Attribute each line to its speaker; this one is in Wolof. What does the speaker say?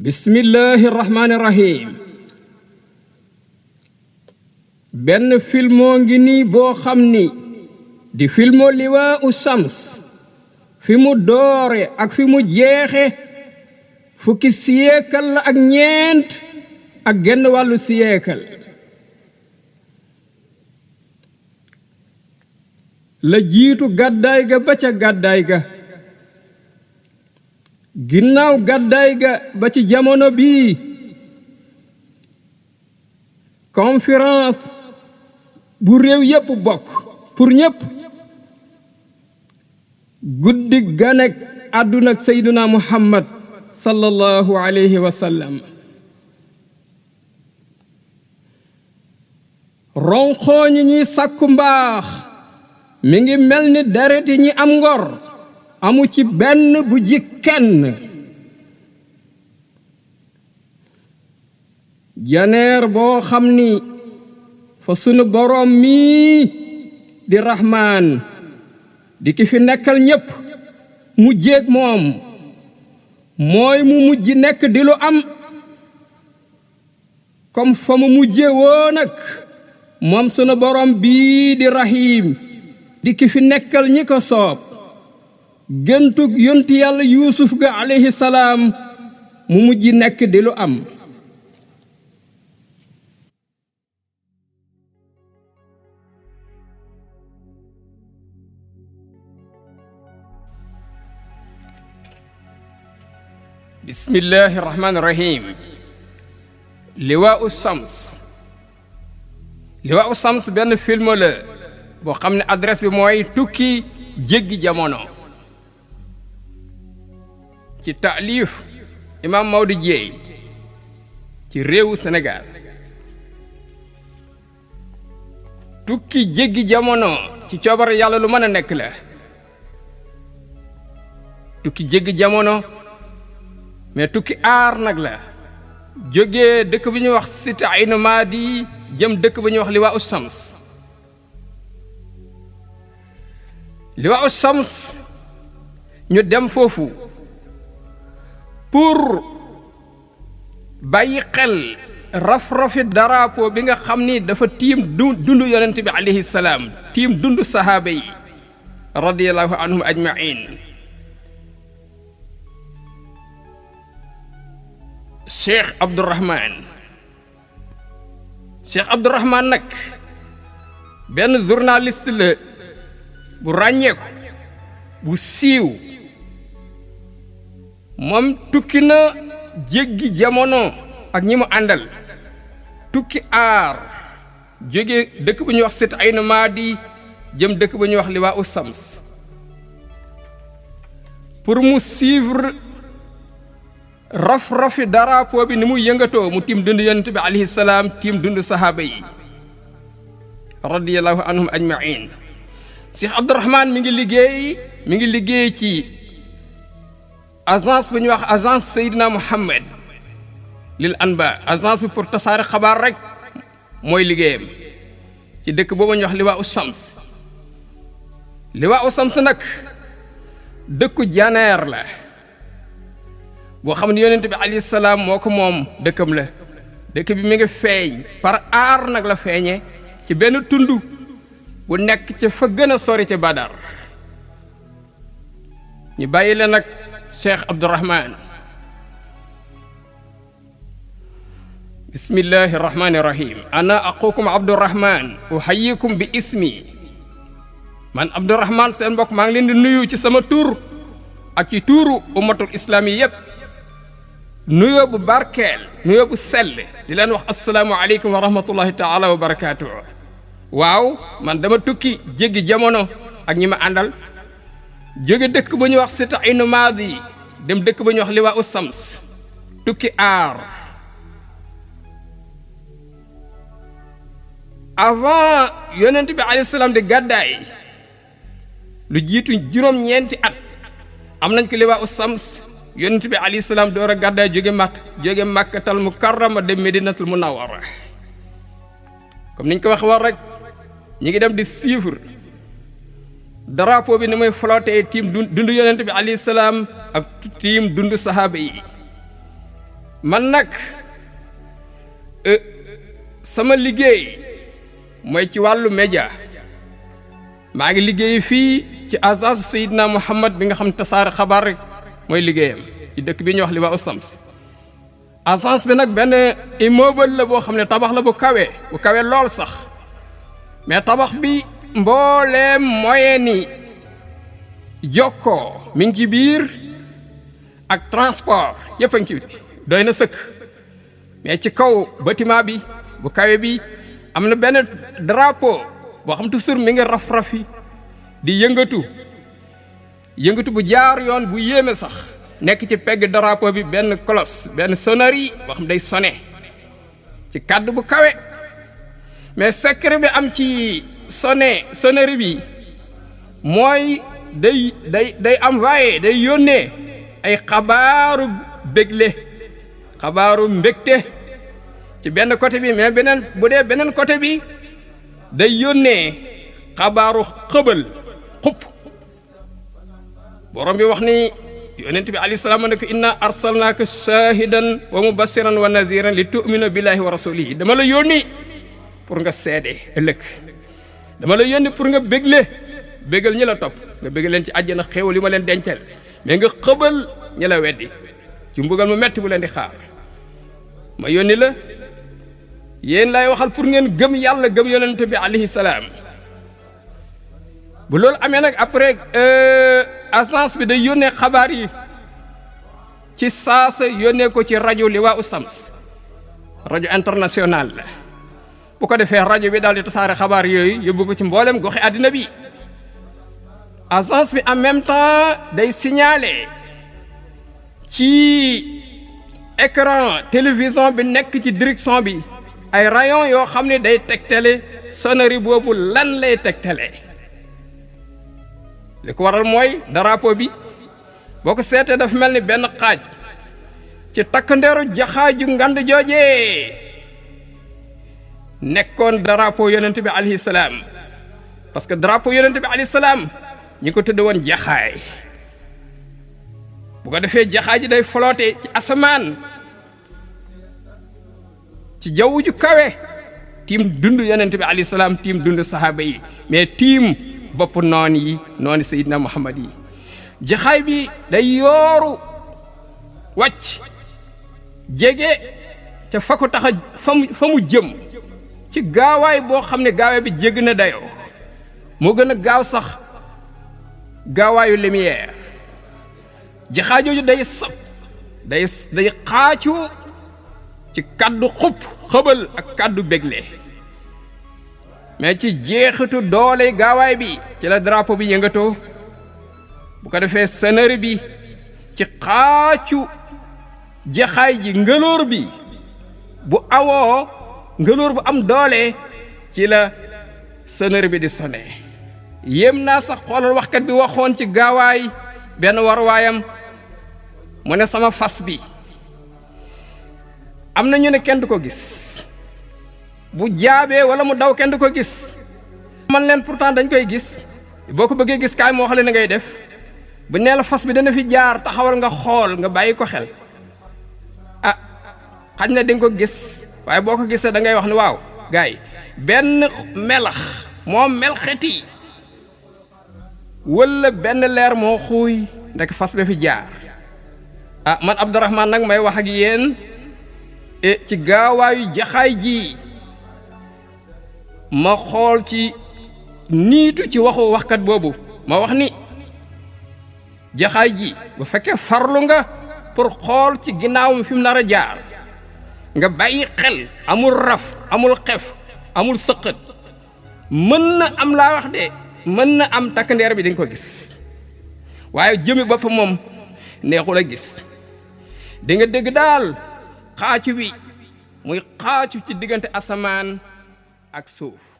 Speaker 1: bismillahi rahmaani rahim benn filmoo ngi nii boo xam ni di filmo Liwaa'u Shams fi mu doore ak fi mu jeexe fukki siyeekal la ak ñeent ak genn wàllu siyeekal la jiitu gàddaay ga ba ca gàddaay ga ginnaaw gàddaay ga ba ci jamono bii conférence bu réew yépp bokk pour ñépp guddi ganek àdduna ak Seydina Muhammad sallallahu alayhi wa sallam ronxooñi ñi sàkku mbaax mi ngi mel ni dereti ñi am ngor amu ci benn bu ji kenn janeer boo xam ni fa sunu boroom mii di Rahmaan di ki fi nekkal ñépp mu jéeg moom mooy mu mujj nekk di lu am comme fa mu mujje woo nag moom sunu boroom bii di Rahim di ki fi nekkal ñi ko soob géntug yonti yàlla yuusuf ga alayhi salaam mu mujj nekk di lu am bismillahi rahmaani rahim Liwaa'u Shams Liwaa'u Shams benn film la boo xam ne adresse bi mooy tukki jéggi jamono ci taalif imam Maodo Dieye ci réewu Sénégal tukki jéggi jamono ci coobar yàlla lu mën a nekk la tukki jéggi jamono mais tukki aar nag la jógee dëkk bi ñuy wax Cité Aynu Maadi jëm dëkk bi ñuy wax Liwaa'u Shams Liwaa'u Shams ñu dem foofu pour bàyyi xel raf-rafi drapeau bi nga xam ni dafa tiim dundu yonent bi alayhi salaam tiim dundu sahaaba yi radiyallahu anhum ajmain Cheikh Abdourahman nag benn journaliste la bu ràññeeku bu siiw moom tukki na jéggi jamono ak ñi mu àndal tukki aar jóge dëkk bu ñuy wax Cité Aynu Maadi jëm dëkk bu ñuy wax Liwaa'u Shams pour mu suivre raf-rafi drapeau bi ni muy yëngatoo mu tiim dund yonent bi alayhi salaam tiim dund sahaaba yi radiyallahu anhum ajmain Cheikh Abdourahman mi ngi liggéey ci agence bu ñuy wax agence Seydina Muhammad lil anba agence bi pour tasaare xabaar rek mooy liggéeyam ci dëkk boobu ñuy wax Liwaa'u Shams Liwaa'u Shams nag dëkku janeer la boo xam ne yonent bi alayhi salaam moo ko moom dëkkam la dëkk bi mi ngi feeñ par aar nag la feeñe ci benn tund bu nekk ca fa gën a sori ca Badar ñu bàyyi la nag Cheikh Abdourahman bismillahi rahmani rahim ana aqukum Abdourahman uhayyikum bi ismi man Abdourahman seen mbokk maa ngi leen di nuyu ci sama tur ak ci tuuru ummatul islaam yi yépp nuyoo bu barkeel nuyoo bu sell di leen wax assalaamu aleykum wa rahmatullahi taala wa barakaatuh waaw man dama tukki jéggi jamono ak ñi ma àndal jóge dëkk bu ñuy wax Cité Aynu Maadi dem dëkk bu ñuy wax Liwaa'u Shams tukki aar avant yonent bi alayhi salaam di gàddaay lu jiitu juróom-ñeenti at am nañ ko Liwaa'u Shams yonent bi alayhi salaam door a gàddaay jóge Makkatal Mukarrama dem Medinatul Munawwara comme niñ ko wax war rek ñi ngi dem di suivre drapeau bi ni muy flotté tiim dund yonent bi alayhi salaam ak tiim dund sahaaba yi man nag sama liggéey mooy ci wàllu média maa ngi liggéey fii ci agence Seydina Muhammad bi nga xam tasaare xabaar rek mooy liggéeyam ci dëkk bi ñuy wax Liwaa'u Shams agence bi nag benn immeuble la boo xam ne tabax la bu kawe lool sax mais tabax bi mbooleem moyen ni jokkoo mi ngi ci biir ak transport yëpp a ngi ci doy na sëkk mais ci kaw bâtiment bi bu kawe bi am na benn drapeau boo xam toujours mi ngi raf-rafi di yëngatu bu jaar yoon bu yéeme sax nekk ci pegg drapeau bi benn cloche benn sonnerie boo xam day sonné ci kàddu bu kawe mais secret bi am ci sonnerie bi mooy day envoyé day yónnee ay xabaaru bégle xabaaru mbégte ci benn côté bi mais bu dee beneen côté bi day yónnee xabaaru xëbal xupp borom bi wax ni yonent bi alayhi salaam ne ko inna arsalnaaka shaahidan wa mubashiran wa naziran li tu'minu billahi wa rasulihi dama la yónni pour nga seede ëllëg dama la yónni pour nga bégal ñi la topp nga bégal leen ci àjjana xéewal yi ma leen dencal mais nga xëbal ñi la weddi ci mbugal mu metti bu leen di xaar ma yónni la yéen lay waxal pour ngeen gëm yàlla gëm yonent bi alayhi salaam bu loolu amee nag après agence bi day yónnee xabaar yi ci saasa yónnee ko ci rajo Liwaa'u Shams rajo international la bu ko defee rajo bi daal di tasaare xabaar yooyu yóbbu ko ci mboolem goxi àddina bi agence bi en même temps day signaler ci écran télévision bi nekk ci direction bi ay rayon yoo xam ne day tegtale sonnerie boobu lan lay tegtale li ko waral mooy drapeau bi boo ko seetee dafa mel ni benn xaaj ci takkandeeru jaxaaju ngand joojee nekkoon drapeau yonent bi alayhi salaam parce que drapeau yonent bi alayhi salaam ñi ko tudd woon jaxaay bu ko defee jaxaay ji day flotté ci asamaan ci jaww ju kawe tiim dund yonent bi alayhi salaam tiim dund sahaaba yi mais tiim bopp nooni Seydina Muhammad yi jaxaay bi day yooru wàcc jege ca fa ko tax a fa mu jëm ci gaawaay boo xam ne gaawaay bi jégg na dayoo moo gën a gaaw sax gaawaayu lumière jaxaay jooju day sab day xaacu ci kaddu xëbal ak kaddu bégle mais ci jeexitu doole gaawaay bi ci la drapeau bi yëngatoo bu ko defee sonnerie bi ci xaacu jaxaay ji ngëloor bi bu awoo ngëloor bu am doole ci la sonnerie bi di sonné yéem naa sax xoolal waxkat bi waxoon ci gaawaay benn warwaayam mu ne sama fas bi am na ñu ne kenn du ko gis bu jaabee wala mu daw kenn du ko gis man leen pourtant dañ koy gis boo ko bëggee gis kaay moo xale na ngay def bu nee la fas bi dana fi jaar taxawal nga xool nga bàyyi ko xel ah xañ na dinga ko gis waaye boo ko gisee da ngay wax ne waaw gars yi benn melax moo melxeti wala benn leer moo xuuy ndek fas ba fi jaar ah man Abdourahmane nag may wax ak yéen ci gaawaayu jaxaay ji ma xool ci niitu ci waxu waxkat boobu ma wax ni jaxaay ji bu fekkee farlu nga pour xool ci ginnaawam fi mu nar a jaar nga bàyyi xel amul raf amul xef amul sëqët mën na am laa wax de mën na am takkandeer bi dañ ko gis waaye jëmi boppam moom neexul a gis di nga dégg daal xaacu bi muy xaacu ci diggante asamaan ak suuf